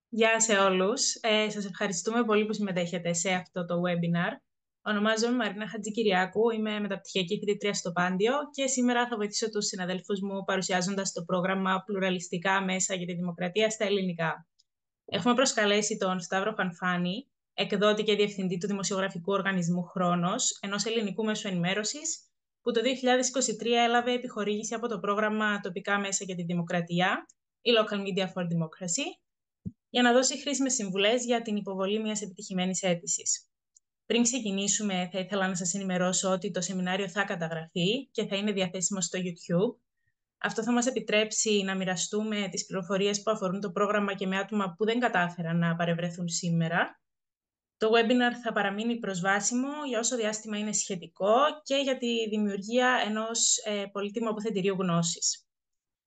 Γεια σε όλους. Σας ευχαριστούμε πολύ που συμμετέχετε σε αυτό το webinar. Ονομάζομαι Μαρίνα Χατζικυριάκου, είμαι μεταπτυχιακή φοιτήτρια στο Πάντιο και σήμερα θα βοηθήσω τους συναδέλφους μου παρουσιάζοντας το πρόγραμμα «Πλουραλιστικά μέσα για τη δημοκρατία» στα ελληνικά. Έχουμε προσκαλέσει τον Σταύρο Φανφάνη, εκδότη και διευθυντή του δημοσιογραφικού οργανισμού Χρόνος, ενός ελληνικού μέσου ενημέρωσης, που το 2023 έλαβε επιχορήγηση από το πρόγραμμα «Τοπικά μέσα για τη δημοκρατία» ή Local Media for Democracy, για να δώσει χρήσιμες συμβουλές για την υποβολή μιας επιτυχημένης αίτησης. Πριν ξεκινήσουμε, θα ήθελα να σας ενημερώσω ότι το σεμινάριο θα καταγραφεί και θα είναι διαθέσιμο στο YouTube. Αυτό θα μας επιτρέψει να μοιραστούμε τις πληροφορίες που αφορούν το πρόγραμμα και με άτομα που δεν κατάφεραν να παρευρεθούν σήμερα. Το webinar θα παραμείνει προσβάσιμο για όσο διάστημα είναι σχετικό και για τη δημιουργία ενός πολύτιμου αποθετηρίου γνώσης.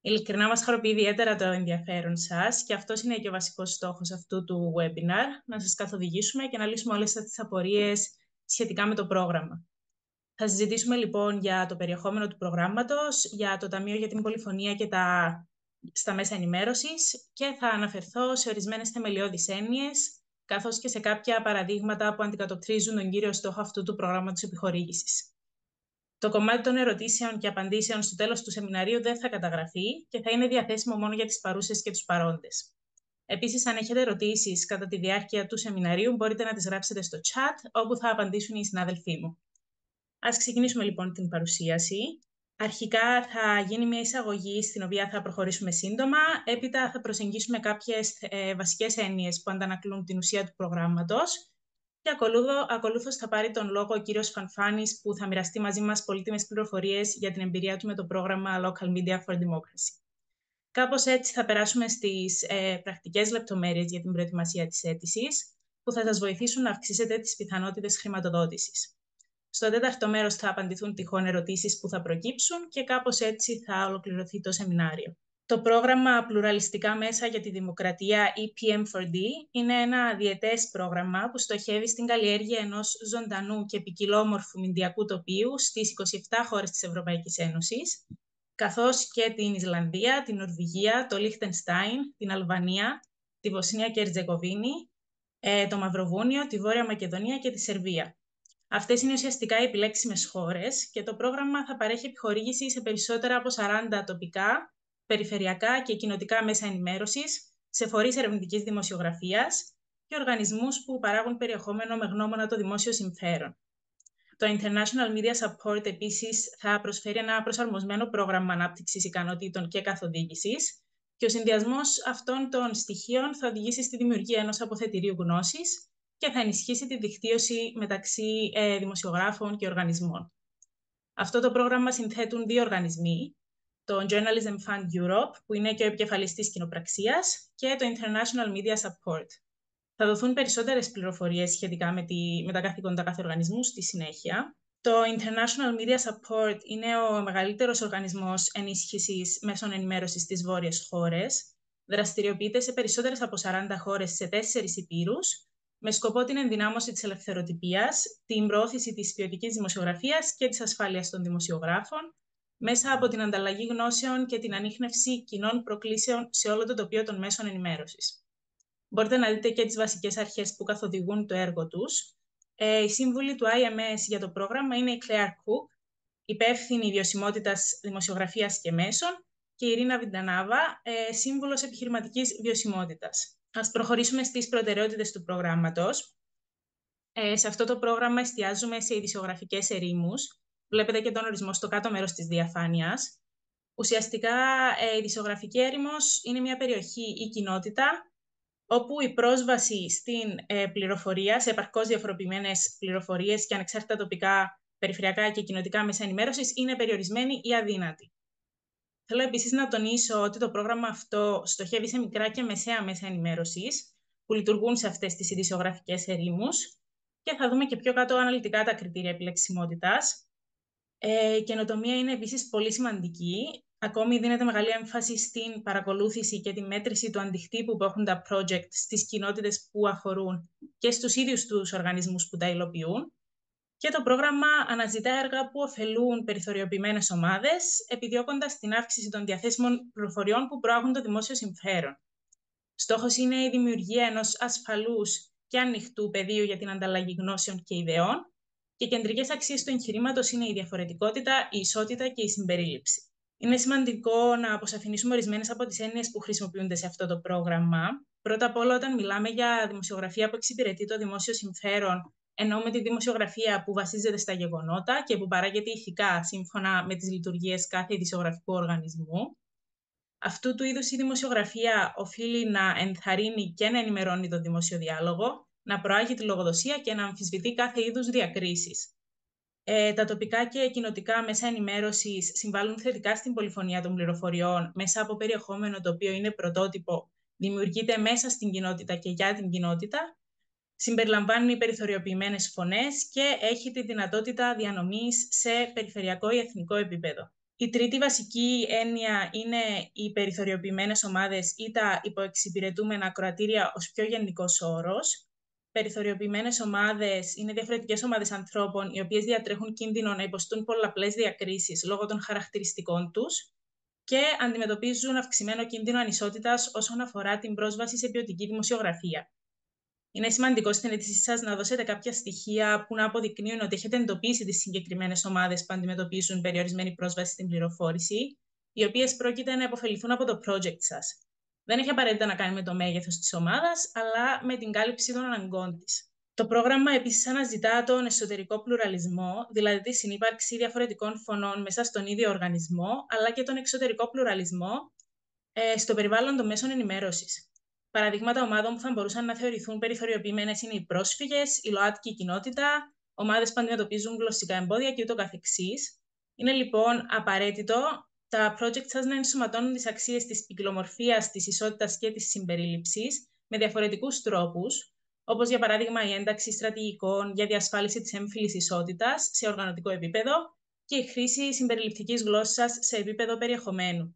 Ειλικρινά μας χαροποιεί ιδιαίτερα το ενδιαφέρον σας και αυτός είναι και ο βασικός στόχος αυτού του webinar, να σας καθοδηγήσουμε και να λύσουμε όλες τις απορίες σχετικά με το πρόγραμμα. Θα συζητήσουμε λοιπόν για το περιεχόμενο του προγράμματος, για το Ταμείο για την Πολυφωνία και στα μέσα ενημέρωσης και θα αναφερθώ σε ορισμένες θεμελιώδεις έννοιες, καθώς και σε κάποια παραδείγματα που αντικατοπτρίζουν τον κύριο στόχο αυτού του προγράμματος επιχορήγησης. Το κομμάτι των ερωτήσεων και απαντήσεων στο τέλος του σεμιναρίου δεν θα καταγραφεί και θα είναι διαθέσιμο μόνο για τις παρούσες και τους παρόντες. Επίσης, αν έχετε ερωτήσεις κατά τη διάρκεια του σεμιναρίου, μπορείτε να τις γράψετε στο chat, όπου θα απαντήσουν οι συνάδελφοί μου. Ας ξεκινήσουμε λοιπόν την παρουσίαση. Αρχικά θα γίνει μια εισαγωγή στην οποία θα προχωρήσουμε σύντομα. Έπειτα θα προσεγγίσουμε κάποιες βασικές έννοιες που αντανακλούν την ουσία του προγράμματος. Και ακολούθως θα πάρει τον λόγο ο κύριος Φανφάνης, που θα μοιραστεί μαζί μας πολύτιμες πληροφορίες για την εμπειρία του με το πρόγραμμα Local Media for Democracy. Κάπως έτσι θα περάσουμε στις πρακτικές λεπτομέρειες για την προετοιμασία της αίτησης, που θα σας βοηθήσουν να αυξήσετε τις πιθανότητες χρηματοδότησης. Στο τέταρτο μέρος θα απαντηθούν τυχόν ερωτήσεις που θα προκύψουν και κάπως έτσι θα ολοκληρωθεί το σεμινάριο. Το πρόγραμμα «Πλουραλιστικά μέσα για τη δημοκρατία» ή PM4D είναι ένα διετές πρόγραμμα που στοχεύει στην καλλιέργεια ενός ζωντανού και ποικιλόμορφου μηντιακού τοπίου στις 27 χώρες της Ευρωπαϊκής Ένωσης, καθώς και την Ισλανδία, την Νορβηγία, το Λίχτενστάιν, την Αλβανία, τη Βοσνία και Ερτζεγοβίνη, το Μαυροβούνιο, τη Βόρεια Μακεδονία και τη Σερβία. Αυτές είναι ουσιαστικά οι επιλέξιμες χώρες και το πρόγραμμα θα παρέχει επιχορήγηση σε περισσότερα από 40 τοπικά, περιφερειακά και κοινοτικά μέσα ενημέρωσης, σε φορείς ερευνητικής δημοσιογραφίας και οργανισμούς που παράγουν περιεχόμενο με γνώμονα το δημόσιο συμφέρον. Το International Media Support επίσης θα προσφέρει ένα προσαρμοσμένο πρόγραμμα ανάπτυξης ικανοτήτων και καθοδήγησης και ο συνδυασμός αυτών των στοιχείων θα οδηγήσει στη δημιουργία ενός αποθετηρίου γνώσης και θα ενισχύσει τη δικτύωση μεταξύ δημοσιογράφων και οργανισμών. Αυτό το πρόγραμμα συνθέτουν δύο οργανισμοί, το Journalism Fund Europe, που είναι και ο επικεφαλής της κοινοπραξίας, και το International Media Support. Θα δοθούν περισσότερες πληροφορίες σχετικά με τα καθήκοντα κάθε οργανισμού στη συνέχεια. Το International Media Support είναι ο μεγαλύτερος οργανισμός ενίσχυσης μέσων ενημέρωσης στις βόρειες χώρες. Δραστηριοποιείται σε περισσότερες από 40 χώρες σε 4 ηπείρους, με σκοπό την ενδυνάμωση της ελευθεροτυπίας, την προώθηση της ποιοτικής δημοσιογραφίας και της ασφάλειας των δημοσιογράφων, μέσα από την ανταλλαγή γνώσεων και την ανίχνευση κοινών προκλήσεων σε όλο το τοπίο των μέσων ενημέρωσης. Μπορείτε να δείτε και τις βασικές αρχές που καθοδηγούν το έργο τους. Η σύμβουλη του IMS για το πρόγραμμα είναι η Claire Cook, υπεύθυνη βιωσιμότητας δημοσιογραφίας και μέσων, και η Ειρήνα Βιντανάβα, σύμβουλος επιχειρηματικής βιωσιμότητας. Ας προχωρήσουμε στις προτεραιότητες του προγράμματος. Σε αυτό το πρόγραμμα εστιάζουμε σε ειδησιογραφικές ερήμους. Βλέπετε και τον ορισμό στο κάτω μέρος της διαφάνειας. Ουσιαστικά, η ειδησιογραφική έρημος είναι μια περιοχή ή κοινότητα όπου η πρόσβαση στην πληροφορία, σε επαρκώς διαφοροποιημένες πληροφορίες και ανεξάρτητα τοπικά, περιφερειακά και κοινοτικά μέσα ενημέρωσης είναι περιορισμένη ή αδύνατη. Θέλω επίσης να τονίσω ότι το πρόγραμμα αυτό στοχεύει σε μικρά και μεσαία μέσα ενημέρωσης που λειτουργούν σε αυτές τις ειδησιογραφικές ερήμους και θα δούμε και πιο κάτω αναλυτικά τα κριτήρια επιλεξιμότητας. Η καινοτομία είναι επίσης πολύ σημαντική. Ακόμη δίνεται μεγάλη έμφαση στην παρακολούθηση και τη μέτρηση του αντικτύπου που έχουν τα project στις κοινότητες που αφορούν και στους ίδιους τους οργανισμούς που τα υλοποιούν. Και το πρόγραμμα αναζητά έργα που ωφελούν περιθωριοποιημένες ομάδες, επιδιώκοντας την αύξηση των διαθέσιμων πληροφοριών που προάγουν το δημόσιο συμφέρον. Στόχος είναι η δημιουργία ενός ασφαλούς και ανοιχτού πεδίου για την ανταλλαγή γνώσεων και ιδεών και κεντρικές αξίες του εγχειρήματος είναι η διαφορετικότητα, η ισότητα και η συμπερίληψη. Είναι σημαντικό να αποσαφηνίσουμε ορισμένες από τις έννοιες που χρησιμοποιούνται σε αυτό το πρόγραμμα. Πρώτα απ' όλα, όταν μιλάμε για δημοσιογραφία που εξυπηρετεί το δημόσιο συμφέρον, εννοούμε τη δημοσιογραφία που βασίζεται στα γεγονότα και που παράγεται ηθικά σύμφωνα με τις λειτουργίες κάθε ειδησιογραφικού οργανισμού. Αυτού του είδους η δημοσιογραφία οφείλει να ενθαρρύνει και να ενημερώνει τον δημόσιο διάλογο, να προάγει τη λογοδοσία και να αμφισβητεί κάθε είδους διακρίσεις. Τα τοπικά και κοινοτικά μέσα ενημέρωσης συμβάλλουν θετικά στην πολυφωνία των πληροφοριών μέσα από περιεχόμενο το οποίο είναι πρωτότυπο, δημιουργείται μέσα στην κοινότητα και για την κοινότητα, συμπεριλαμβάνει περιθωριοποιημένες φωνές και έχει τη δυνατότητα διανομής σε περιφερειακό ή εθνικό επίπεδο. Η τρίτη βασική έννοια είναι οι περιθωριοποιημένες ομάδες ή τα υποεξυπηρετούμενα ακροατήρια ως πιο γενικός όρος. Περιθωριοποιημένες ομάδες είναι διαφορετικές ομάδες ανθρώπων οι οποίες διατρέχουν κίνδυνο να υποστούν πολλαπλές διακρίσεις λόγω των χαρακτηριστικών τους και αντιμετωπίζουν αυξημένο κίνδυνο ανισότητας όσον αφορά την πρόσβαση σε ποιοτική δημοσιογραφία. Είναι σημαντικό στην αίτησή σας να δώσετε κάποια στοιχεία που να αποδεικνύουν ότι έχετε εντοπίσει τις συγκεκριμένες ομάδες που αντιμετωπίζουν περιορισμένη πρόσβαση στην πληροφόρηση, οι οποίες πρόκειται να υποφεληθούν από το project σας. Δεν έχει απαραίτητα να κάνει με το μέγεθος της ομάδας, αλλά με την κάλυψη των αναγκών της. Το πρόγραμμα επίσης αναζητά τον εσωτερικό πλουραλισμό, δηλαδή τη συνύπαρξη διαφορετικών φωνών μέσα στον ίδιο οργανισμό, αλλά και τον εξωτερικό πλουραλισμό στο περιβάλλον των μέσων ενημέρωσης. Παραδείγματα ομάδων που θα μπορούσαν να θεωρηθούν περιθωριοποιημένες είναι οι πρόσφυγες, η ΛΟΑΤΚΙ κοινότητα, ομάδες που αντιμετωπίζουν γλωσσικά εμπόδια και ούτω καθεξής. Είναι λοιπόν απαραίτητο τα project σας να ενσωματώνουν τις αξίες της ποικιλομορφίας, της ισότητας και της συμπερίληψης με διαφορετικούς τρόπους, όπως για παράδειγμα η ένταξη στρατηγικών για διασφάλιση της έμφυλης ισότητας σε οργανωτικό επίπεδο και η χρήση συμπεριληπτικής γλώσσας σε επίπεδο περιεχομένου.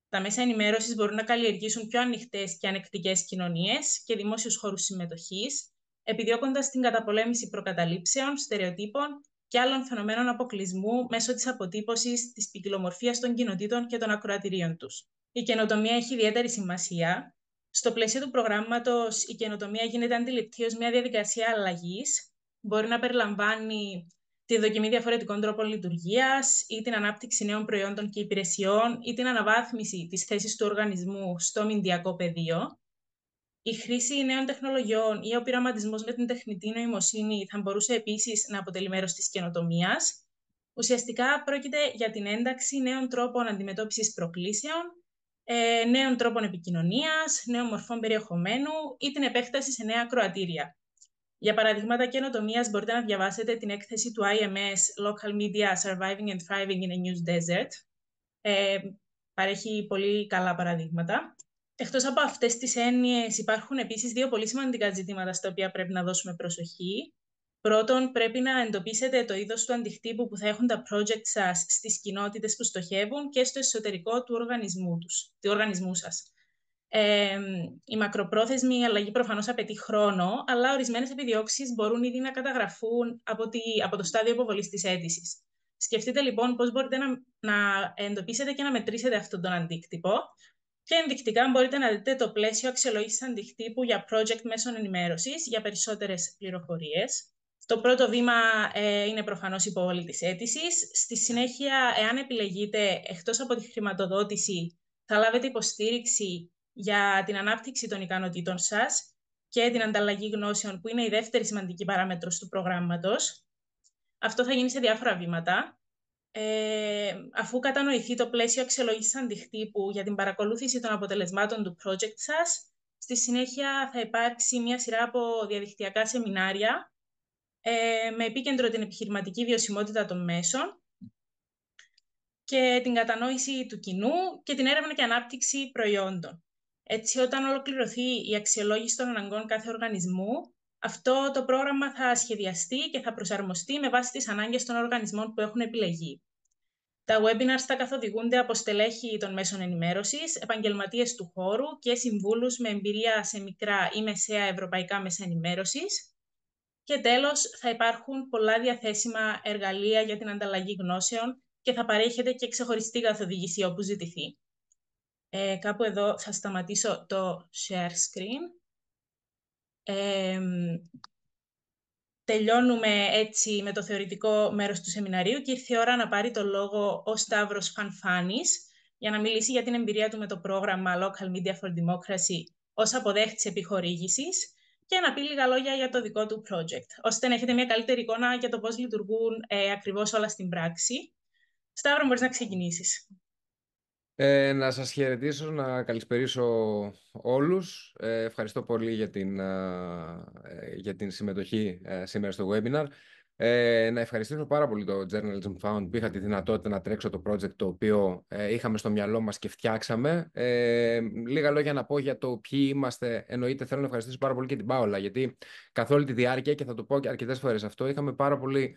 Τα μέσα ενημέρωσης μπορούν να καλλιεργήσουν πιο ανοιχτές και ανεκτικές κοινωνίες και δημόσιους χώρους συμμετοχής, επιδιώκοντας την καταπολέμηση προκαταλήψεων, στερεοτύπων και άλλων φαινομένων αποκλεισμού μέσω της αποτύπωσης της ποικιλομορφίας των κοινοτήτων και των ακροατηρίων τους. Η καινοτομία έχει ιδιαίτερη σημασία. Στο πλαίσιο του προγράμματος, η καινοτομία γίνεται αντιληπτή ως μια διαδικασία αλλαγής. Μπορεί να περιλαμβάνει τη δοκιμή διαφορετικών τρόπων λειτουργίας ή την ανάπτυξη νέων προϊόντων και υπηρεσιών ή την αναβάθμιση της θέσης του οργανισμού στο μηντιακό πεδίο. Η χρήση νέων τεχνολογιών ή ο πειραματισμός με την τεχνητή νοημοσύνη θα μπορούσε επίσης να αποτελεί μέρος της καινοτομίας. Ουσιαστικά πρόκειται για την ένταξη νέων τρόπων αντιμετώπισης προκλήσεων, νέων τρόπων επικοινωνίας, νέων μορφών περιεχομένου ή την επέκταση σε νέα ακροατήρια. Για παραδείγματα καινοτομίας μπορείτε να διαβάσετε την έκθεση του IMS Local Media Surviving and Thriving in a News Desert. Παρέχει πολύ καλά παραδείγματα. Εκτός από αυτές τις έννοιες υπάρχουν επίσης δύο πολύ σημαντικά ζητήματα στα οποία πρέπει να δώσουμε προσοχή. Πρώτον, πρέπει να εντοπίσετε το είδος του αντικτύπου που θα έχουν τα project σας στις κοινότητες που στοχεύουν και στο εσωτερικό του οργανισμού σας. Η μακροπρόθεσμη αλλαγή προφανώς απαιτεί χρόνο, αλλά ορισμένες επιδιώξεις μπορούν ήδη να καταγραφούν από το στάδιο υποβολής της αίτησης. Σκεφτείτε λοιπόν πώς μπορείτε να εντοπίσετε και να μετρήσετε αυτόν τον αντίκτυπο και ενδεικτικά μπορείτε να δείτε το πλαίσιο αξιολόγησης αντικτύπου για project μέσων ενημέρωσης για περισσότερες πληροφορίες. Το πρώτο βήμα είναι προφανώς η υποβολή της αίτησης. Στη συνέχεια, εάν επιλεγείτε, εκτός από τη χρηματοδότηση, θα λάβετε υποστήριξη για την ανάπτυξη των ικανοτήτων σας και την ανταλλαγή γνώσεων, που είναι η δεύτερη σημαντική παράμετρος του προγράμματος. Αυτό θα γίνει σε διάφορα βήματα. Αφού κατανοηθεί το πλαίσιο αξιολόγησης αντικτύπου για την παρακολούθηση των αποτελεσμάτων του project σας, στη συνέχεια θα υπάρξει μια σειρά από διαδικτυακά σεμινάρια με επίκεντρο την επιχειρηματική βιωσιμότητα των μέσων και την κατανόηση του κοινού και την έρευνα και ανάπτυξη προϊόντων. Έτσι, όταν ολοκληρωθεί η αξιολόγηση των αναγκών κάθε οργανισμού, αυτό το πρόγραμμα θα σχεδιαστεί και θα προσαρμοστεί με βάση τις ανάγκες των οργανισμών που έχουν επιλεγεί. Τα webinars θα καθοδηγούνται από στελέχη των μέσων ενημέρωσης, επαγγελματίες του χώρου και συμβούλους με εμπειρία σε μικρά ή μεσαία ευρωπαϊκά μέσα ενημέρωσης. Και τέλος, θα υπάρχουν πολλά διαθέσιμα εργαλεία για την ανταλλαγή γνώσεων και θα παρέχεται και ξεχωριστή καθοδήγηση όπου ζητηθεί. Κάπου εδώ θα σταματήσω το share screen. Ε, Τελειώνουμε έτσι με το θεωρητικό μέρος του σεμιναρίου και ήρθε η ώρα να πάρει το λόγο ο Σταύρος Φανφάνης για να μιλήσει για την εμπειρία του με το πρόγραμμα Local Media for Democracy ως αποδέχτης επιχορήγησης και να πει λίγα λόγια για το δικό του project, ώστε να έχετε μια καλύτερη εικόνα για το πώς λειτουργούν ακριβώς όλα στην πράξη. Σταύρο, μπορείς να ξεκινήσεις. Να σας χαιρετήσω, να καλησπερίσω όλους. Ευχαριστώ πολύ για την συμμετοχή σήμερα στο webinar. Να ευχαριστήσω πάρα πολύ το Journalism Found που είχα τη δυνατότητα να τρέξω το project το οποίο είχαμε στο μυαλό μας και φτιάξαμε. Λίγα λόγια να πω για το ποιοι είμαστε. Εννοείται θέλω να ευχαριστήσω πάρα πολύ και την Πάολα, γιατί καθ' όλη τη διάρκεια, και θα το πω και αρκετές φορές αυτό, είχαμε πάρα πολύ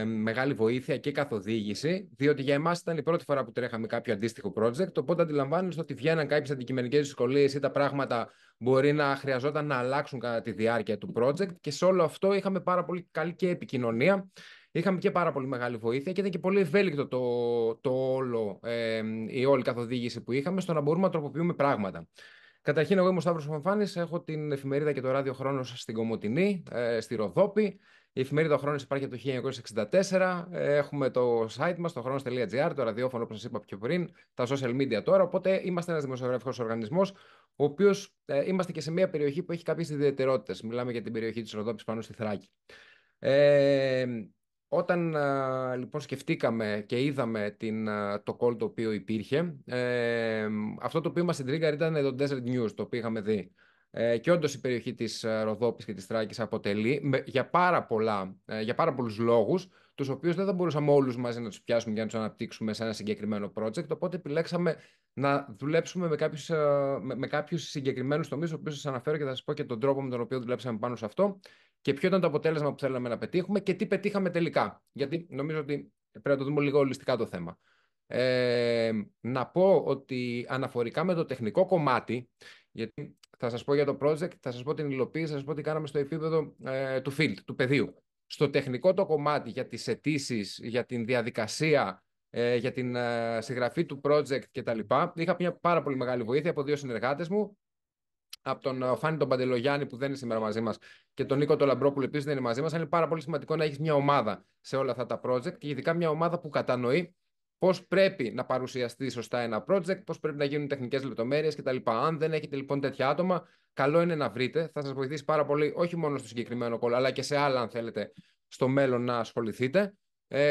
μεγάλη βοήθεια και καθοδήγηση, διότι για εμάς ήταν η πρώτη φορά που τρέχαμε κάποιο αντίστοιχο project. Οπότε αντιλαμβάνεστε ότι βγαίναν κάποιες αντικειμενικές δυσκολίες ή τα πράγματα μπορεί να χρειαζόταν να αλλάξουν κατά τη διάρκεια του project. Και σε όλο αυτό είχαμε πάρα πολύ καλή και επικοινωνία. Είχαμε και πάρα πολύ μεγάλη βοήθεια και ήταν και πολύ ευέλικτο η όλη καθοδήγηση που είχαμε στο να μπορούμε να τροποποιούμε πράγματα. Καταρχήν, εγώ είμαι ο Σταύρος Φανφάνης, έχω την εφημερίδα και το ράδιο Χρόνος στην Κομοτηνή, στη Ροδόπη. Η εφημερίδα Χρόνος υπάρχει από το 1964. Έχουμε το site μας, το χρόνος.gr, το ραδιόφωνο, όπως σας είπα πιο πριν, τα social media τώρα. Οπότε είμαστε ένας δημοσιογραφικός οργανισμός, ο οποίος είμαστε και σε μια περιοχή που έχει κάποιες ιδιαιτερότητες. Μιλάμε για την περιοχή της Ροδόπης πάνω στη Θράκη. Ε, Όταν λοιπόν σκεφτήκαμε και είδαμε το call το οποίο υπήρχε, αυτό το οποίο μας εντρίγκαρε ήταν το Desert News, το οποίο είχαμε δει. Και όντως η περιοχή της Ροδόπης και της Θράκης αποτελεί για πάρα πολλούς λόγους, τους οποίους δεν θα μπορούσαμε όλους μαζί να τους πιάσουμε για να τους αναπτύξουμε σε ένα συγκεκριμένο project. Οπότε επιλέξαμε να δουλέψουμε με κάποιους συγκεκριμένους τομείς, τους οποίους σας αναφέρω και θα σας πω και τον τρόπο με τον οποίο δουλέψαμε πάνω σε αυτό και ποιο ήταν το αποτέλεσμα που θέλαμε να πετύχουμε και τι πετύχαμε τελικά. Γιατί νομίζω ότι πρέπει να το δούμε λίγο ολιστικά το θέμα. Να πω ότι αναφορικά με το τεχνικό κομμάτι, γιατί θα σας πω για το project, θα σας πω την υλοποίηση, θα σας πω τι κάναμε στο επίπεδο του field, του πεδίου. Στο τεχνικό το κομμάτι για τις αιτήσεις, για την διαδικασία, για την συγγραφή του project κτλ. Είχα μια πάρα πολύ μεγάλη βοήθεια από δύο συνεργάτες μου, από τον Φάνη τον Παντελογιάννη που δεν είναι σήμερα μαζί μας και τον Νίκο τον Λαμπρόπουλο επίσης δεν είναι μαζί μας. Είναι πάρα πολύ σημαντικό να έχεις μια ομάδα σε όλα αυτά τα project και ειδικά μια ομάδα που κατανοεί πώς πρέπει να παρουσιαστεί σωστά ένα project, πώς πρέπει να γίνουν τεχνικές λεπτομέρειες κτλ. Αν δεν έχετε λοιπόν τέτοια άτομα, καλό είναι να βρείτε. Θα σας βοηθήσει πάρα πολύ, όχι μόνο στο συγκεκριμένο call, αλλά και σε άλλα, αν θέλετε, στο μέλλον να ασχοληθείτε.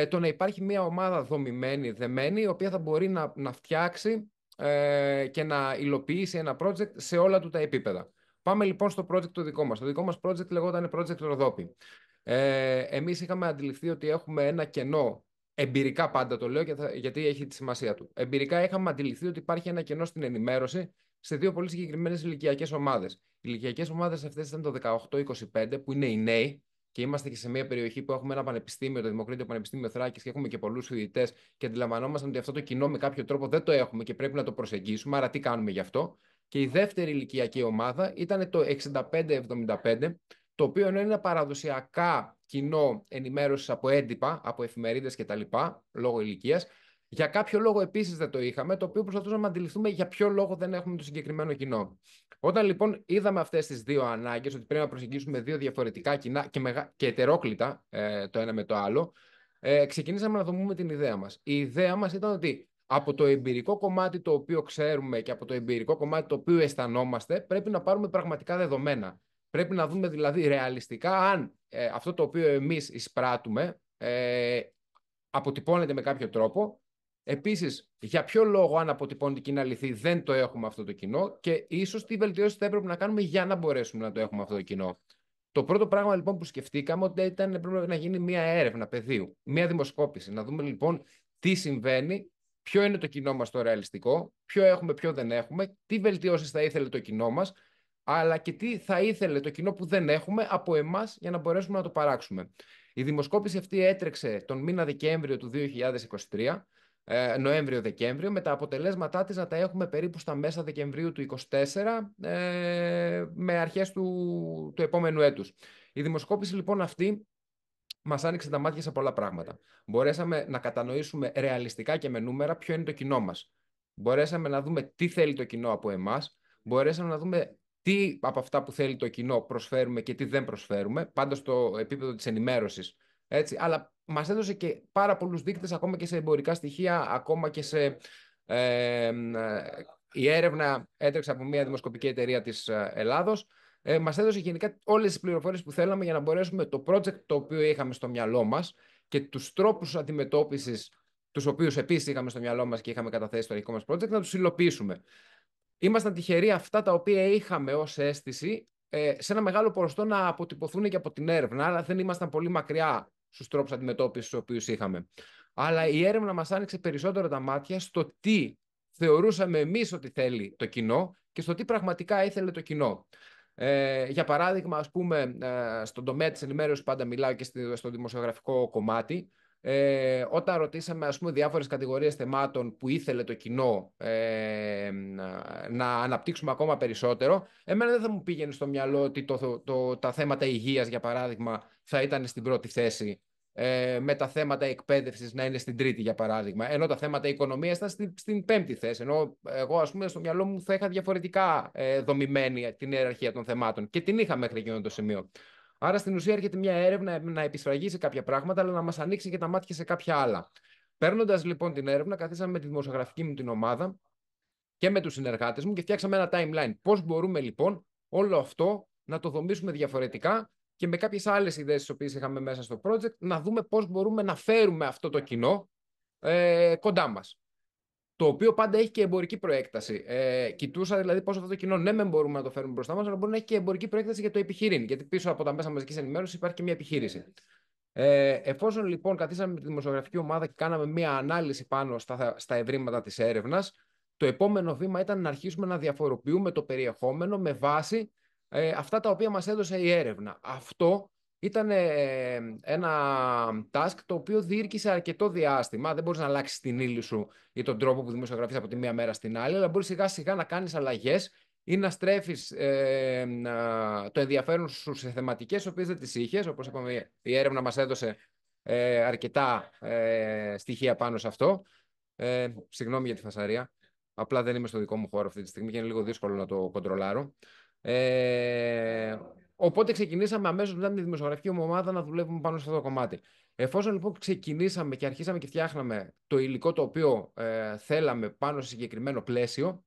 Το να υπάρχει μια ομάδα δομημένη, δεμένη, η οποία θα μπορεί να φτιάξει και να υλοποιήσει ένα project σε όλα του τα επίπεδα. Πάμε λοιπόν στο project το δικό μας. Το δικό μας project λεγόταν Project Ροδόπη. Εμείς είχαμε αντιληφθεί ότι έχουμε ένα κενό, εμπειρικά πάντα το λέω γιατί έχει τη σημασία του. Εμπειρικά είχαμε αντιληφθεί ότι υπάρχει ένα κενό στην ενημέρωση σε δύο πολύ συγκεκριμένες ηλικιακές ομάδες. Οι ηλικιακές ομάδες αυτές ήταν το 18-25, που είναι οι νέοι, και είμαστε και σε μια περιοχή που έχουμε ένα πανεπιστήμιο, το Δημοκρίτιο Πανεπιστήμιο Θράκης, και έχουμε και πολλούς φοιτητές και αντιλαμβανόμαστε ότι αυτό το κοινό με κάποιο τρόπο δεν το έχουμε και πρέπει να το προσεγγίσουμε. Άρα, τι κάνουμε γι' αυτό. Και η δεύτερη ηλικιακή ομάδα ήταν το 65-75, το οποίο είναι ένα παραδοσιακά κοινό ενημέρωσης από έντυπα, από εφημερίδες κτλ. Λόγω ηλικίας. Για κάποιο λόγο επίσης δεν το είχαμε, το οποίο προσπαθούσαμε να αντιληφθούμε για ποιο λόγο δεν έχουμε το συγκεκριμένο κοινό. Όταν λοιπόν είδαμε αυτές τις δύο ανάγκες, ότι πρέπει να προσεγγίσουμε δύο διαφορετικά κοινά και ετερόκλητα το ένα με το άλλο, ξεκινήσαμε να δομούμε την ιδέα μας. Η ιδέα μας ήταν ότι από το εμπειρικό κομμάτι το οποίο ξέρουμε και από το εμπειρικό κομμάτι το οποίο αισθανόμαστε, πρέπει να πάρουμε πραγματικά δεδομένα. Πρέπει να δούμε δηλαδή ρεαλιστικά αν αυτό το οποίο εμείς εισπράττουμε αποτυπώνεται με κάποιο τρόπο. Επίσης, για ποιο λόγο, αν αποτυπώνεται και είναι αληθή, δεν το έχουμε αυτό το κοινό και ίσως τι βελτιώσεις θα έπρεπε να κάνουμε για να μπορέσουμε να το έχουμε αυτό το κοινό. Το πρώτο πράγμα λοιπόν που σκεφτήκαμε ότι πρέπει να γίνει μια έρευνα πεδίου, μια δημοσκόπηση. Να δούμε λοιπόν τι συμβαίνει, ποιο είναι το κοινό μας το ρεαλιστικό, ποιο έχουμε, ποιο δεν έχουμε, τι βελτιώσεις θα ήθελε το κοινό μας, αλλά και τι θα ήθελε το κοινό που δεν έχουμε από εμάς για να μπορέσουμε να το παράξουμε. Η δημοσκόπηση αυτή έτρεξε τον μήνα Δεκέμβριο του 2023, Νοέμβριο-Δεκέμβριο, με τα αποτελέσματά της να τα έχουμε περίπου στα μέσα Δεκεμβρίου του 2024, με αρχές του επόμενου έτους. Η δημοσκόπηση λοιπόν αυτή μας άνοιξε τα μάτια σε πολλά πράγματα. Μπορέσαμε να κατανοήσουμε ρεαλιστικά και με νούμερα ποιο είναι το κοινό μας. Μπορέσαμε να δούμε τι θέλει το κοινό από εμάς. Μπορέσαμε να δούμε τι από αυτά που θέλει το κοινό προσφέρουμε και τι δεν προσφέρουμε, πάντα στο επίπεδο της ενημέρωσης. Έτσι. Αλλά μας έδωσε και πάρα πολλούς δείκτες, ακόμα και σε εμπορικά στοιχεία, ακόμα και σε... η έρευνα έτρεξε από μια δημοσκοπική εταιρεία της Ελλάδος. Μας έδωσε γενικά όλες τις πληροφορίες που θέλαμε για να μπορέσουμε το project το οποίο είχαμε στο μυαλό μας και τους τρόπους αντιμετώπισης, τους οποίους επίσης είχαμε στο μυαλό μας και είχαμε καταθέσει στο αρχικό μας project, να τους υλοποιήσουμε. Ήμασταν τυχεροί αυτά τα οποία είχαμε ως αίσθηση σε ένα μεγάλο ποσοστό να αποτυπωθούν και από την έρευνα, αλλά δεν ήμασταν πολύ μακριά στους τρόπους αντιμετώπισης τους οποίους είχαμε. Αλλά η έρευνα μας άνοιξε περισσότερο τα μάτια στο τι θεωρούσαμε εμείς ότι θέλει το κοινό και στο τι πραγματικά ήθελε το κοινό. Για παράδειγμα, ας πούμε, στον τομέα της ενημέρωσης πάντα μιλάω και στο δημοσιογραφικό κομμάτι. Όταν ρωτήσαμε, ας πούμε, διάφορες κατηγορίες θεμάτων που ήθελε το κοινό να αναπτύξουμε ακόμα περισσότερο, εμένα δεν θα μου πήγαινε στο μυαλό ότι τα θέματα υγείας, για παράδειγμα, θα ήταν στην πρώτη θέση, με τα θέματα εκπαίδευσης να είναι στην τρίτη, για παράδειγμα, ενώ τα θέματα οικονομίας ήταν στην πέμπτη θέση. Ενώ εγώ, ας πούμε, στο μυαλό μου θα είχα διαφορετικά δομημένη την ιεραρχία των θεμάτων και την είχα μέχρι εκείνο το σημείο. Άρα στην ουσία έρχεται μια έρευνα να επισφραγίσει κάποια πράγματα, αλλά να μας ανοίξει και τα μάτια σε κάποια άλλα. Παίρνοντας λοιπόν την έρευνα, καθίσαμε με τη δημοσιογραφική μου την ομάδα και με τους συνεργάτες μου και φτιάξαμε ένα timeline. Πώς μπορούμε λοιπόν όλο αυτό να το δομήσουμε διαφορετικά και με κάποιες άλλες ιδέες τις οποίες είχαμε μέσα στο project, να δούμε πώς μπορούμε να φέρουμε αυτό το κοινό κοντά μας. Το οποίο πάντα έχει και εμπορική προέκταση. Κοιτούσα δηλαδή πώς αυτό το κοινό, ναι, μεν μπορούμε να το φέρουμε μπροστά μας, αλλά μπορεί να έχει και εμπορική προέκταση για το επιχειρήν. Γιατί πίσω από τα μέσα μαζικής ενημέρωσης υπάρχει και μια επιχείρηση. Εφόσον λοιπόν καθίσαμε με τη δημοσιογραφική ομάδα και κάναμε μια ανάλυση πάνω στα ευρήματα της έρευνας, το επόμενο βήμα ήταν να αρχίσουμε να διαφοροποιούμε το περιεχόμενο με βάση αυτά τα οποία μας έδωσε η έρευνα. Αυτό ήταν ένα task το οποίο διήρκησε αρκετό διάστημα. Δεν μπορείς να αλλάξεις την ύλη σου ή τον τρόπο που δημοσιογραφείς από τη μία μέρα στην άλλη, αλλά μπορείς σιγά σιγά να κάνεις αλλαγές ή να στρέφεις το ενδιαφέρον σου σε θεματικές, οι οποίες δεν τις είχες. Όπως είπαμε, η έρευνα μας έδωσε αρκετά στοιχεία πάνω σε αυτό. Συγγνώμη για τη φασαρία. Απλά δεν είμαι στο δικό μου χώρο αυτή τη στιγμή και είναι λίγο δύσκολο να το κοντρολάρω. Οπότε ξεκινήσαμε αμέσως μετά με τη δημοσιογραφική μου ομάδα να δουλεύουμε πάνω σε αυτό το κομμάτι. Εφόσον λοιπόν ξεκινήσαμε και αρχίσαμε και φτιάχναμε το υλικό το οποίο θέλαμε πάνω σε συγκεκριμένο πλαίσιο,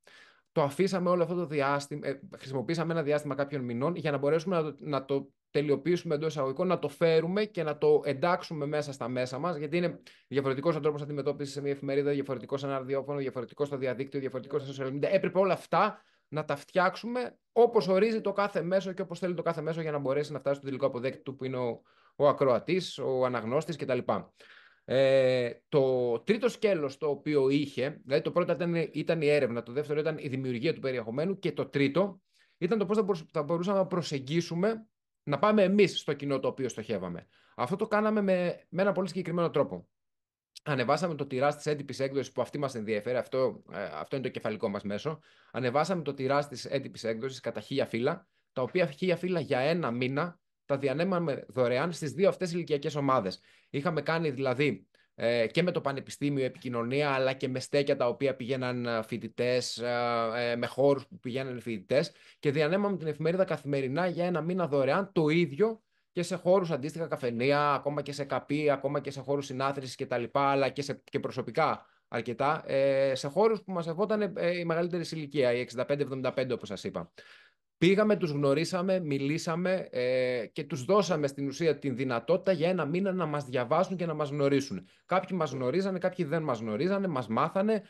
το αφήσαμε όλο αυτό το διάστημα, χρησιμοποίησαμε ένα διάστημα κάποιων μηνών για να μπορέσουμε να το τελειοποιήσουμε εντός εισαγωγικών, να το φέρουμε και να το εντάξουμε μέσα στα μέσα μας, γιατί είναι διαφορετικός ο τρόπος αντιμετώπισης σε μια εφημερίδα, διαφορετικός σε ένα ραδιόφωνο, διαφορετικός στο διαδίκτυο, διαφορετικός στα social media. Έπρεπε όλα αυτά να τα φτιάξουμε όπως ορίζει το κάθε μέσο και όπως θέλει το κάθε μέσο για να μπορέσει να φτάσει στο τελικό αποδέκτη του που είναι ο ακροατής, ο αναγνώστης κτλ. Το τρίτο σκέλος το οποίο είχε, δηλαδή το πρώτο ήταν η έρευνα, το δεύτερο ήταν η δημιουργία του περιεχομένου και το τρίτο ήταν το πώς θα μπορούσαμε να προσεγγίσουμε να πάμε εμείς στο κοινό το οποίο στοχεύαμε. Αυτό το κάναμε με ένα πολύ συγκεκριμένο τρόπο. Ανεβάσαμε το τιράζ της έντυπης έκδοσης που αυτή μας ενδιαφέρει, αυτό είναι το κεφαλικό μας μέσο. Ανεβάσαμε το τιράζ της έντυπης έκδοσης κατά 1000 φύλλα, τα οποία 1000 φύλλα για ένα μήνα τα διανέμαμε δωρεάν στις δύο αυτές ηλικιακές ομάδες. Είχαμε κάνει δηλαδή και με το Πανεπιστήμιο επικοινωνία, αλλά και με στέκια τα οποία πηγαίναν φοιτητές, με χώρους που πηγαίναν φοιτητές και διανέμαμε την εφημερίδα καθημερινά για ένα μήνα δωρεάν, το ίδιο και σε χώρους αντίστοιχα καφενεία, ακόμα και σε καπί, ακόμα και σε χώρους συνάθρησης κτλ. Αλλά και προσωπικά αρκετά, σε χώρους που μας ερχόταν η μεγαλύτερη ηλικία, οι 65-75 όπως σας είπα. Πήγαμε, τους γνωρίσαμε, μιλήσαμε και τους δώσαμε στην ουσία την δυνατότητα για ένα μήνα να μας διαβάσουν και να μας γνωρίσουν. Κάποιοι μας γνωρίζανε, κάποιοι δεν μας γνωρίζανε, μας μάθανε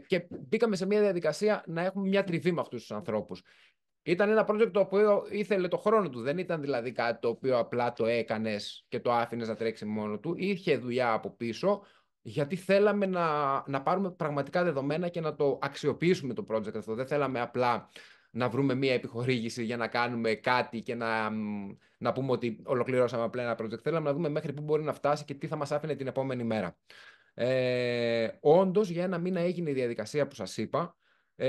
και μπήκαμε σε μια διαδικασία να έχουμε μια τριβή με αυτούς τους ανθρώπους. Ήταν ένα project το οποίο ήθελε το χρόνο του. Δεν ήταν δηλαδή κάτι το οποίο απλά το έκανες και το άφηνες να τρέξει μόνο του. Είχε δουλειά από πίσω, γιατί θέλαμε να πάρουμε πραγματικά δεδομένα και να το αξιοποιήσουμε το project αυτό. Δεν θέλαμε απλά να βρούμε μία επιχορήγηση για να κάνουμε κάτι και να πούμε ότι ολοκληρώσαμε απλά ένα project. Θέλαμε να δούμε μέχρι πού μπορεί να φτάσει και τι θα μας άφηνε την επόμενη μέρα. Όντως, για ένα μήνα έγινε η διαδικασία που σας είπα.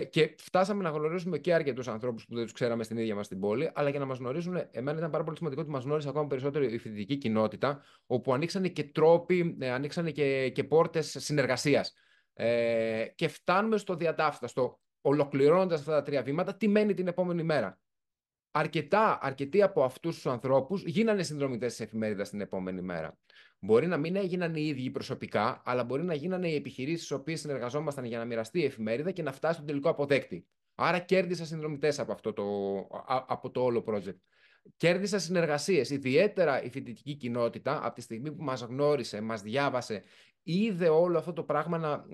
Και φτάσαμε να γνωρίσουμε και αρκετούς ανθρώπους που δεν τους ξέραμε στην ίδια μας την πόλη, αλλά για να μας γνωρίζουν, εμένα ήταν πάρα πολύ σημαντικό ότι μας γνώρισε ακόμα περισσότερο η φοιτητική κοινότητα, όπου ανοίξανε και τρόποι, ανοίξανε και πόρτες συνεργασίας. Και φτάνουμε στο διατάφτα, ολοκληρώνοντας αυτά τα 3 βήματα, τι μένει την επόμενη μέρα. Αρκετοί από αυτούς τους ανθρώπους γίνανε συνδρομητές της εφημερίδας την επόμενη μέρα. Μπορεί να μην έγιναν οι ίδιοι προσωπικά, αλλά μπορεί να γίνανε οι επιχειρήσεις στις οποίες συνεργαζόμασταν για να μοιραστεί η εφημερίδα και να φτάσει στον τελικό αποδέκτη. Άρα κέρδισα συνδρομητές από το όλο project. Κέρδισα συνεργασίες. Ιδιαίτερα η φοιτητική κοινότητα, από τη στιγμή που μας γνώρισε, μας διάβασε, είδε όλο αυτό το πράγμα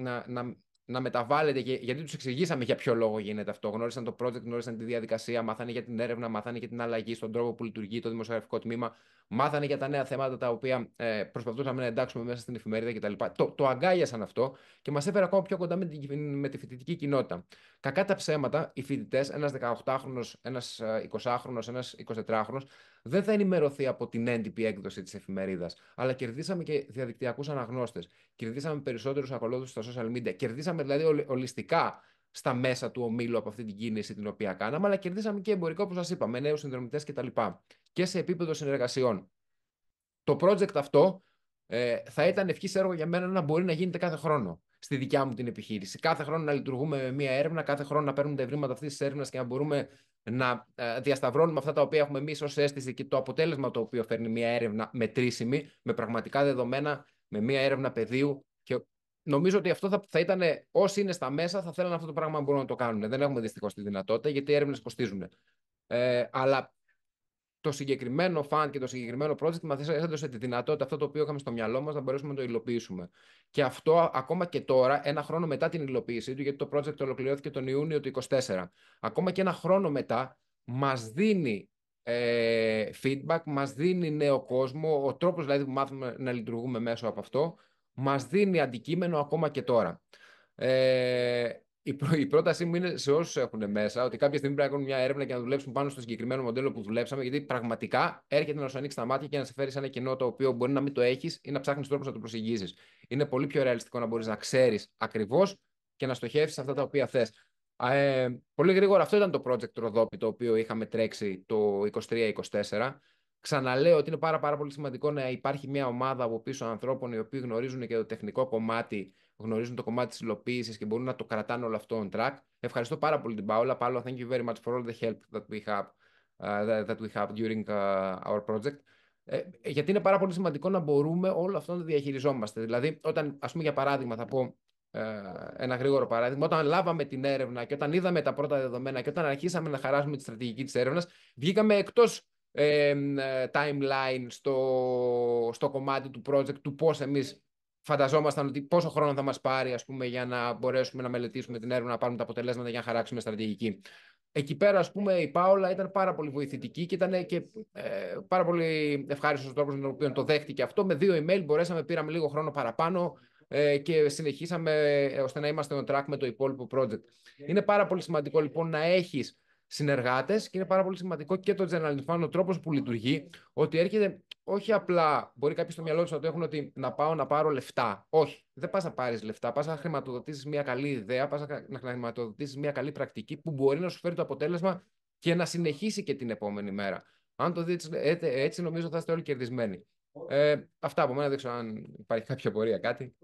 να μεταβάλλεται, γιατί τους εξηγήσαμε για ποιο λόγο γίνεται αυτό. Γνώρισαν το project, γνώρισαν τη διαδικασία, μάθανε για την έρευνα, μάθανε για την αλλαγή στον τρόπο που λειτουργεί το δημοσιογραφικό τμήμα, μάθανε για τα νέα θέματα τα οποία προσπαθούσαμε να εντάξουμε μέσα στην εφημερίδα κτλ. Το αγκάλιασαν αυτό και μας έφερε ακόμα πιο κοντά με τη φοιτητική κοινότητα. Κακά τα ψέματα, οι φοιτητές, ένας 18χρονος, ένας 20χρονος, ένας 24χρονος, δεν θα ενημερωθεί από την έντυπη έκδοση της εφημερίδας. Αλλά κερδίσαμε και διαδικτυακούς αναγνώστες. Κερδίσαμε περισσότερους ακολούθους στα social media. Κερδίσαμε δηλαδή ολιστικά στα μέσα του ομίλου από αυτή την κίνηση την οποία κάναμε, αλλά κερδίσαμε και εμπορικό, όπως σας είπα, με νέους συνδρομητές κτλ. Και σε επίπεδο συνεργασιών. Το project αυτό θα ήταν ευχής έργο για μένα να μπορεί να γίνεται κάθε χρόνο στη δικιά μου την επιχείρηση. Κάθε χρόνο να λειτουργούμε με μία έρευνα, κάθε χρόνο να παίρνουμε τα ευρήματα αυτής της έρευνας και να μπορούμε να διασταυρώνουμε αυτά τα οποία έχουμε εμείς ως αίσθηση και το αποτέλεσμα το οποίο φέρνει μία έρευνα μετρήσιμη, με πραγματικά δεδομένα, με μία έρευνα πεδίου. Και νομίζω ότι αυτό θα ήταν, όσοι είναι στα μέσα, θα θέλουν αυτό το πράγμα να μπορούν να το κάνουν. Δεν έχουμε δυστυχώς τη δυνατότητα, γιατί οι έρευνες κοστίζουν. Αλλά το συγκεκριμένο fund και το συγκεκριμένο project μας έδωσε τη δυνατότητα αυτό το οποίο είχαμε στο μυαλό μας να μπορέσουμε να το υλοποιήσουμε. Και αυτό ακόμα και τώρα, ένα χρόνο μετά την υλοποίησή του, γιατί το project ολοκληρώθηκε τον Ιούνιο του 2024, ακόμα και ένα χρόνο μετά, μας δίνει feedback, μας δίνει νέο κόσμο, ο τρόπος δηλαδή που μάθουμε να λειτουργούμε μέσω από αυτό, μας δίνει αντικείμενο ακόμα και τώρα. Η πρότασή μου είναι σε όσους έχουν μέσα ότι κάποια στιγμή πρέπει να κάνουν μια έρευνα και να δουλέψουν πάνω στο συγκεκριμένο μοντέλο που δουλέψαμε, γιατί πραγματικά έρχεται να σου ανοίξει τα μάτια και να σε φέρει σε ένα κοινό το οποίο μπορεί να μην το έχει ή να ψάχνει τρόπους να το προσεγγίσεις. Είναι πολύ πιο ρεαλιστικό να μπορεί να ξέρει ακριβώς και να στοχεύσει αυτά τα οποία θες. Πολύ γρήγορα, αυτό ήταν το project Ροδόπη το οποίο είχαμε τρέξει το 23-24. Ξαναλέω ότι είναι πάρα πολύ σημαντικό να υπάρχει μια ομάδα από πίσω ανθρώπων οι οποίοι γνωρίζουν και το τεχνικό κομμάτι, γνωρίζουν το κομμάτι της υλοποίησης και μπορούν να το κρατάνε όλο αυτό on track. Ευχαριστώ πάρα πολύ την Πάολα. Πάολα, thank you very much for all the help that we have during our project. Γιατί είναι πάρα πολύ σημαντικό να μπορούμε όλο αυτό να το διαχειριζόμαστε. Δηλαδή, όταν, ας πούμε, για παράδειγμα, θα πω ένα γρήγορο παράδειγμα, όταν λάβαμε την έρευνα και όταν είδαμε τα πρώτα δεδομένα και όταν αρχίσαμε να χαράσουμε τη στρατηγική της έρευνας, βγήκαμε εκτός timeline στο κομμάτι του project, του πώς εμείς φανταζόμασταν ότι πόσο χρόνο θα μας πάρει, ας πούμε, για να μπορέσουμε να μελετήσουμε την έρευνα, να πάρουμε τα αποτελέσματα για να χαράξουμε στρατηγική. Εκεί πέρα, ας πούμε, η Πάολα ήταν πάρα πολύ βοηθητική και ήταν και πάρα πολύ ευχάριστος ο τρόπος με τον οποίο το δέχτηκε αυτό. Με 2 email πήραμε λίγο χρόνο παραπάνω και συνεχίσαμε ώστε να είμαστε on track με το υπόλοιπο project. Είναι πάρα πολύ σημαντικό λοιπόν να έχεις συνεργάτες και είναι πάρα πολύ σημαντικό και το General Fund, ο τρόπος που λειτουργεί, ότι έρχεται όχι απλά, μπορεί κάποιοι στο μυαλό τους να το έχουν ότι να πάω να πάρω λεφτά. Όχι, δεν πας να πάρεις λεφτά, πας να χρηματοδοτήσεις μια καλή ιδέα, πας να χρηματοδοτήσεις μια καλή πρακτική που μπορεί να σου φέρει το αποτέλεσμα και να συνεχίσει και την επόμενη μέρα. Αν το δείτε έτσι, νομίζω θα είστε όλοι κερδισμένοι. Αυτά από μένα, δεν ξέρω αν υπάρχει κάποια πορεία, κάτι.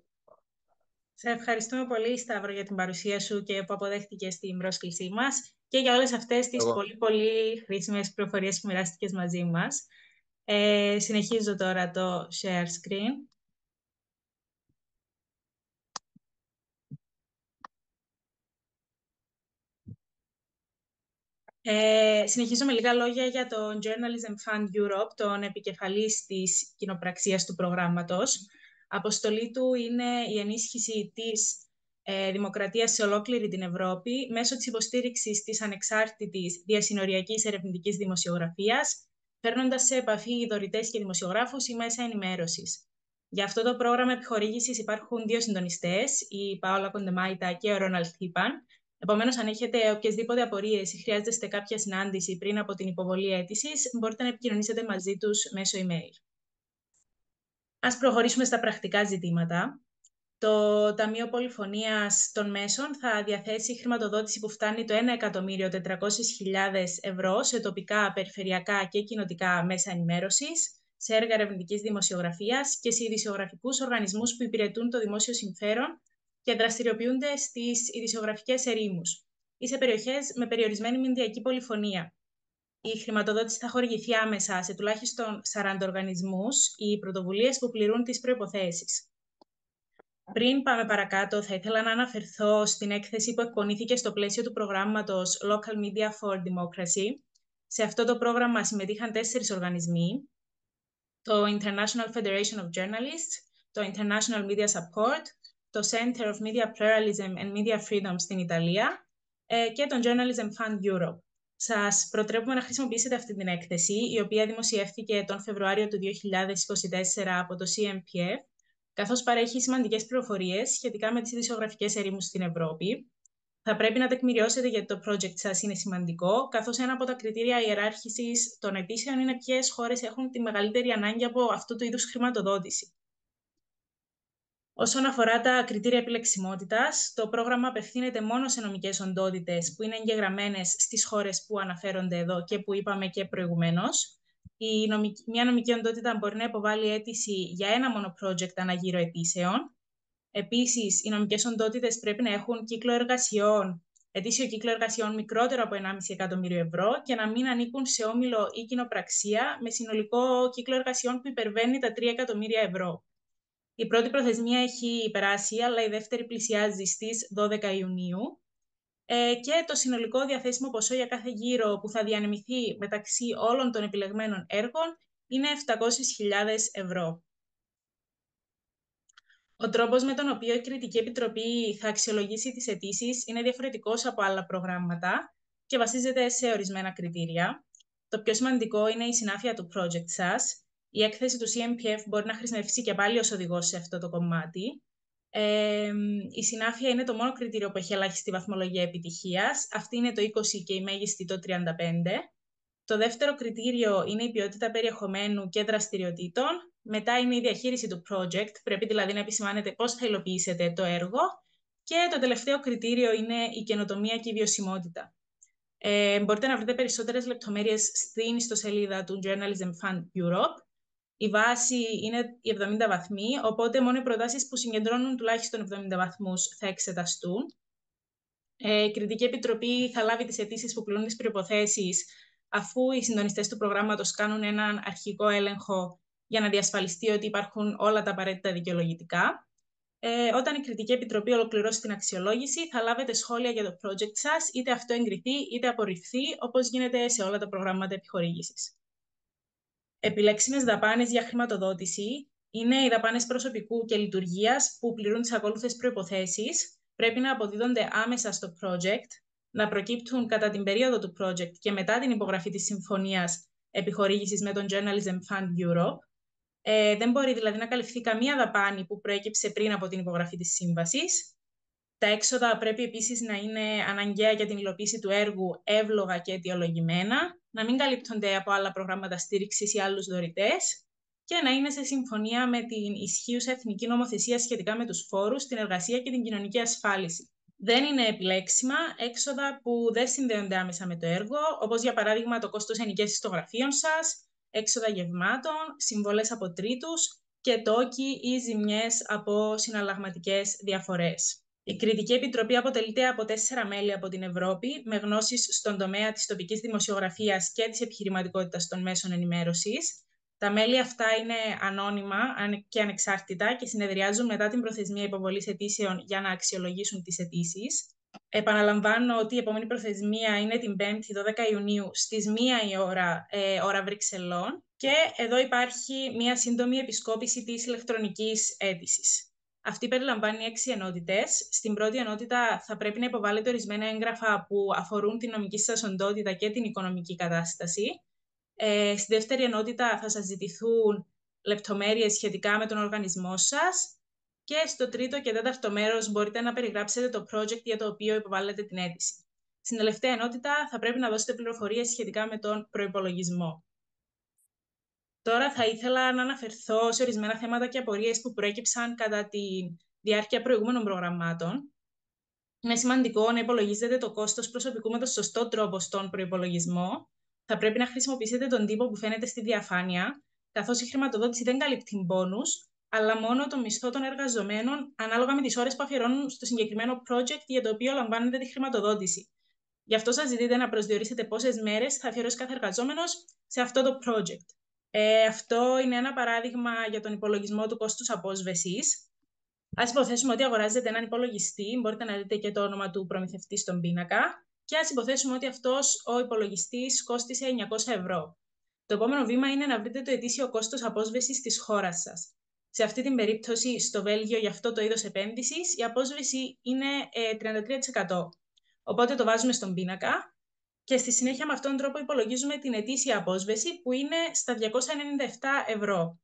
Σε ευχαριστούμε πολύ, Σταύρο, για την παρουσία σου και που αποδέχτηκες την πρόσκλησή μας και για όλες αυτές τις πολύ χρήσιμες πληροφορίες που μοιράστηκες μαζί μας. Συνεχίζω τώρα το share screen. Συνεχίζω με λίγα λόγια για το Journalism Fund Europe, τον επικεφαλής της κοινοπραξίας του προγράμματος. Αποστολή του είναι η ενίσχυση της δημοκρατίας σε ολόκληρη την Ευρώπη μέσω της υποστήριξης της ανεξάρτητης διασυνοριακής ερευνητικής δημοσιογραφίας, φέρνοντας σε επαφή δωρητές και δημοσιογράφους ή μέσα ενημέρωσης. Για αυτό το πρόγραμμα επιχορήγησης υπάρχουν 2 συντονιστές, η Πάολα Κοντεμάιτα και ο Ρόναλντ Θίπαν. Επομένως, αν έχετε οποιασδήποτε απορίες ή χρειάζεστε κάποια συνάντηση πριν από την υποβολή αίτησης, μπορείτε να επικοινωνήσετε μαζί τους μέσω email. Ας προχωρήσουμε στα πρακτικά ζητήματα. Το Ταμείο Πολυφωνίας των Μέσων θα διαθέσει χρηματοδότηση που φτάνει το 1.400.000 ευρώ σε τοπικά, περιφερειακά και κοινοτικά μέσα ενημέρωσης, σε έργα ερευνητικής δημοσιογραφίας και σε ειδησιογραφικούς οργανισμούς που υπηρετούν το δημόσιο συμφέρον και δραστηριοποιούνται στις ειδησιογραφικές ερήμους ή σε περιοχές με περιορισμένη μηντιακή πολυφωνία. Η χρηματοδότηση θα χορηγηθεί άμεσα σε τουλάχιστον 40 οργανισμούς ή πρωτοβουλίες που πληρούν τις προϋποθέσεις. Πριν πάμε παρακάτω, θα ήθελα να αναφερθώ στην έκθεση που εκπονήθηκε στο πλαίσιο του προγράμματος Local Media for Democracy. Σε αυτό το πρόγραμμα συμμετείχαν 4 οργανισμοί, το International Federation of Journalists, το International Media Support, το Center of Media Pluralism and Media Freedom στην Ιταλία και τον Journalism Fund Europe. Σας προτρέπουμε να χρησιμοποιήσετε αυτή την έκθεση, η οποία δημοσιεύθηκε τον Φεβρουάριο του 2024 από το CMPF, καθώς παρέχει σημαντικές πληροφορίες σχετικά με τις ειδησιογραφικές ερήμους στην Ευρώπη. Θα πρέπει να τεκμηριώσετε γιατί το project σας είναι σημαντικό, καθώς ένα από τα κριτήρια ιεράρχησης των αιτήσεων είναι ποιες χώρες έχουν τη μεγαλύτερη ανάγκη από αυτού του είδους χρηματοδότηση. Όσον αφορά τα κριτήρια επιλεξιμότητας, το πρόγραμμα απευθύνεται μόνο σε νομικές οντότητες που είναι εγγεγραμμένες στις χώρες που αναφέρονται εδώ και που είπαμε και προηγουμένως. Μια νομική οντότητα μπορεί να υποβάλει αίτηση για ένα μόνο project αναγύρω αιτήσεων. Επίσης, οι νομικές οντότητες πρέπει να έχουν ετήσιο κύκλο εργασιών μικρότερο από 1,5 εκατομμύριο ευρώ και να μην ανήκουν σε όμιλο ή κοινοπραξία με συνολικό κύκλο εργασιών που υπερβαίνει τα 3 εκατομμύρια ευρώ. Η πρώτη προθεσμία έχει περάσει, αλλά η δεύτερη πλησιάζει στις 12 Ιουνίου και το συνολικό διαθέσιμο ποσό για κάθε γύρο που θα διανεμηθεί μεταξύ όλων των επιλεγμένων έργων είναι 700.000 ευρώ. Ο τρόπος με τον οποίο η Κριτική Επιτροπή θα αξιολογήσει τις αιτήσεις είναι διαφορετικός από άλλα προγράμματα και βασίζεται σε ορισμένα κριτήρια. Το πιο σημαντικό είναι η συνάφεια του project σας. Η έκθεση του CMPF μπορεί να χρησιμεύσει και πάλι ως οδηγός σε αυτό το κομμάτι. Η συνάφεια είναι το μόνο κριτήριο που έχει ελάχιστη βαθμολογία επιτυχίας. Αυτή είναι το 20 και η μέγιστη το 35. Το δεύτερο κριτήριο είναι η ποιότητα περιεχομένου και δραστηριοτήτων. Μετά είναι η διαχείριση του project, πρέπει δηλαδή να επισημάνετε πώς θα υλοποιήσετε το έργο. Και το τελευταίο κριτήριο είναι η καινοτομία και η βιωσιμότητα. Μπορείτε να βρείτε περισσότερες λεπτομέρειες στην ιστοσελίδα του Journalism Fund Europe. Η βάση είναι οι 70 βαθμοί, οπότε μόνο οι προτάσεις που συγκεντρώνουν τουλάχιστον 70 βαθμούς θα εξεταστούν. Η Κριτική Επιτροπή θα λάβει τις αιτήσεις που πληρούν τις προϋποθέσεις, αφού οι συντονιστές του προγράμματος κάνουν έναν αρχικό έλεγχο για να διασφαλιστεί ότι υπάρχουν όλα τα απαραίτητα δικαιολογητικά. Όταν η Κριτική Επιτροπή ολοκληρώσει την αξιολόγηση, θα λάβετε σχόλια για το project σας, είτε αυτό εγκριθεί είτε απορριφθεί, όπως γίνεται σε όλα τα προγράμματα επιχορήγησης. Επιλέξιμες δαπάνες για χρηματοδότηση είναι οι δαπάνες προσωπικού και λειτουργίας που πληρούν τις ακόλουθες προϋποθέσεις. Πρέπει να αποδίδονται άμεσα στο project, να προκύπτουν κατά την περίοδο του project και μετά την υπογραφή της συμφωνίας επιχορήγησης με τον Journalism Fund Europe. Δεν μπορεί δηλαδή να καλυφθεί καμία δαπάνη που προέκυψε πριν από την υπογραφή της σύμβασης. Τα έξοδα πρέπει επίσης να είναι αναγκαία για την υλοποίηση του έργου, εύλογα και αιτιολογημένα, να μην καλύπτονται από άλλα προγράμματα στήριξης ή άλλους δωρητές και να είναι σε συμφωνία με την ισχύουσα εθνική νομοθεσία σχετικά με τους φόρους, την εργασία και την κοινωνική ασφάλιση. Δεν είναι επιλέξιμα έξοδα που δεν συνδέονται άμεσα με το έργο, όπως για παράδειγμα το κόστος ενοικίασης των γραφείων σας, έξοδα γευμάτων, συμβολές από τρίτους και τόκοι ή ζημιές από συναλλαγματικές διαφορές. Η Κριτική Επιτροπή αποτελείται από 4 μέλη από την Ευρώπη, με γνώσεις στον τομέα της τοπικής δημοσιογραφίας και της επιχειρηματικότητας των μέσων ενημέρωσης. Τα μέλη αυτά είναι ανώνυμα και ανεξάρτητα και συνεδριάζουν μετά την προθεσμία υποβολής αιτήσεων για να αξιολογήσουν τις αιτήσεις. Επαναλαμβάνω ότι η επόμενη προθεσμία είναι την 5η 12 Ιουνίου στις 1 η ώρα Βρυξελών και εδώ υπάρχει μια σύντομη επισκόπηση της ηλεκτρονικής αίτησης. Αυτή περιλαμβάνει 6 ενότητες. Στην πρώτη ενότητα θα πρέπει να υποβάλλετε ορισμένα έγγραφα που αφορούν την νομική σας οντότητα και την οικονομική κατάσταση. Στη δεύτερη ενότητα θα σας ζητηθούν λεπτομέρειες σχετικά με τον οργανισμό σας. Και στο τρίτο και τέταρτο μέρος μπορείτε να περιγράψετε το project για το οποίο υποβάλλετε την αίτηση. Στην τελευταία ενότητα θα πρέπει να δώσετε πληροφορίες σχετικά με τον προϋπολογισμό. Τώρα θα ήθελα να αναφερθώ σε ορισμένα θέματα και απορίες που προέκυψαν κατά τη διάρκεια προηγούμενων προγραμμάτων. Είναι σημαντικό να υπολογίζετε το κόστος προσωπικού με τον σωστό τρόπο στον προϋπολογισμό. Θα πρέπει να χρησιμοποιήσετε τον τύπο που φαίνεται στη διαφάνεια, καθώς η χρηματοδότηση δεν καλύπτει μπόνους. αλλά μόνο το μισθό των εργαζομένων ανάλογα με τις ώρες που αφιερώνουν στο συγκεκριμένο project για το οποίο λαμβάνετε τη χρηματοδότηση. Γι' αυτό σας ζητείτε να προσδιορίσετε πόσες μέρες θα αφιερώσει κάθε εργαζόμενος σε αυτό το project. Αυτό είναι ένα παράδειγμα για τον υπολογισμό του κόστους απόσβεσης. Ας υποθέσουμε ότι αγοράζετε έναν υπολογιστή, μπορείτε να δείτε και το όνομα του προμηθευτή στον πίνακα, και ας υποθέσουμε ότι αυτός ο υπολογιστής κόστισε 900 ευρώ. Το επόμενο βήμα είναι να βρείτε το ετήσιο κόστος απόσβεσης της χώρας σας. Σε αυτή την περίπτωση, στο Βέλγιο, για αυτό το είδος επένδυσης, η απόσβεση είναι 33%. Οπότε το βάζουμε στον πίνακα και στη συνέχεια με αυτόν τον τρόπο υπολογίζουμε την ετήσια απόσβεση που είναι στα 297 ευρώ.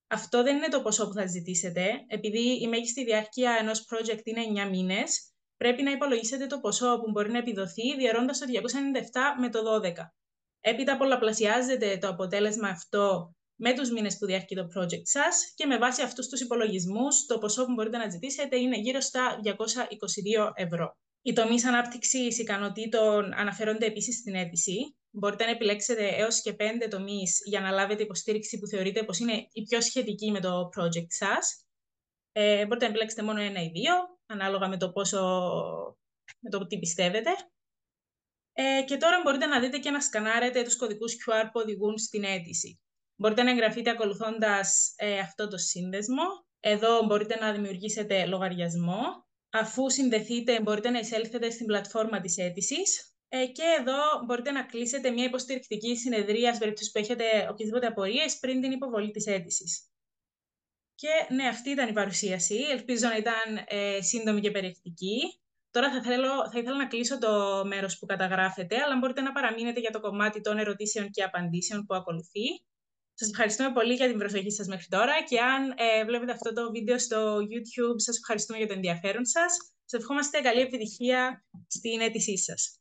Αυτό δεν είναι το ποσό που θα ζητήσετε. Επειδή η μέγιστη διάρκεια ενός project είναι 9 μήνες, πρέπει να υπολογίσετε το ποσό που μπορεί να επιδοθεί διαιρώντας το 297 με το 12. Έπειτα πολλαπλασιάζετε το αποτέλεσμα αυτό με τους μήνες που διαρκεί το project σας και με βάση αυτούς τους υπολογισμούς το ποσό που μπορείτε να ζητήσετε είναι γύρω στα 222 ευρώ. Οι τομείς ανάπτυξης ικανοτήτων αναφέρονται επίσης στην αίτηση. Μπορείτε να επιλέξετε έως και 5 τομείς για να λάβετε υποστήριξη που θεωρείτε πως είναι η πιο σχετική με το project σας. Μπορείτε να επιλέξετε μόνο 1 ή 2, ανάλογα με το τι πιστεύετε. Και τώρα μπορείτε να δείτε και να σκανάρετε τους κωδικούς QR που οδηγούν στην αίτηση. Μπορείτε να εγγραφείτε ακολουθώντας αυτό το σύνδεσμο. Εδώ μπορείτε να δημιουργήσετε λογαριασμό. Αφού συνδεθείτε, μπορείτε να εισέλθετε στην πλατφόρμα της αίτησης. Και εδώ μπορείτε να κλείσετε μια υποστηρικτική συνεδρία σε περίπτωση που έχετε οποιασδήποτε απορίες πριν την υποβολή της αίτησης. Και ναι, αυτή ήταν η παρουσίαση. Ελπίζω να ήταν σύντομη και περιεκτική. Τώρα θα ήθελα να κλείσω το μέρος που καταγράφετε, αλλά μπορείτε να παραμείνετε για το κομμάτι των ερωτήσεων και απαντήσεων που ακολουθεί. Σας ευχαριστούμε πολύ για την προσοχή σας μέχρι τώρα και αν βλέπετε αυτό το βίντεο στο YouTube, σας ευχαριστούμε για το ενδιαφέρον σας. Σας ευχόμαστε καλή επιτυχία στην αίτησή σας.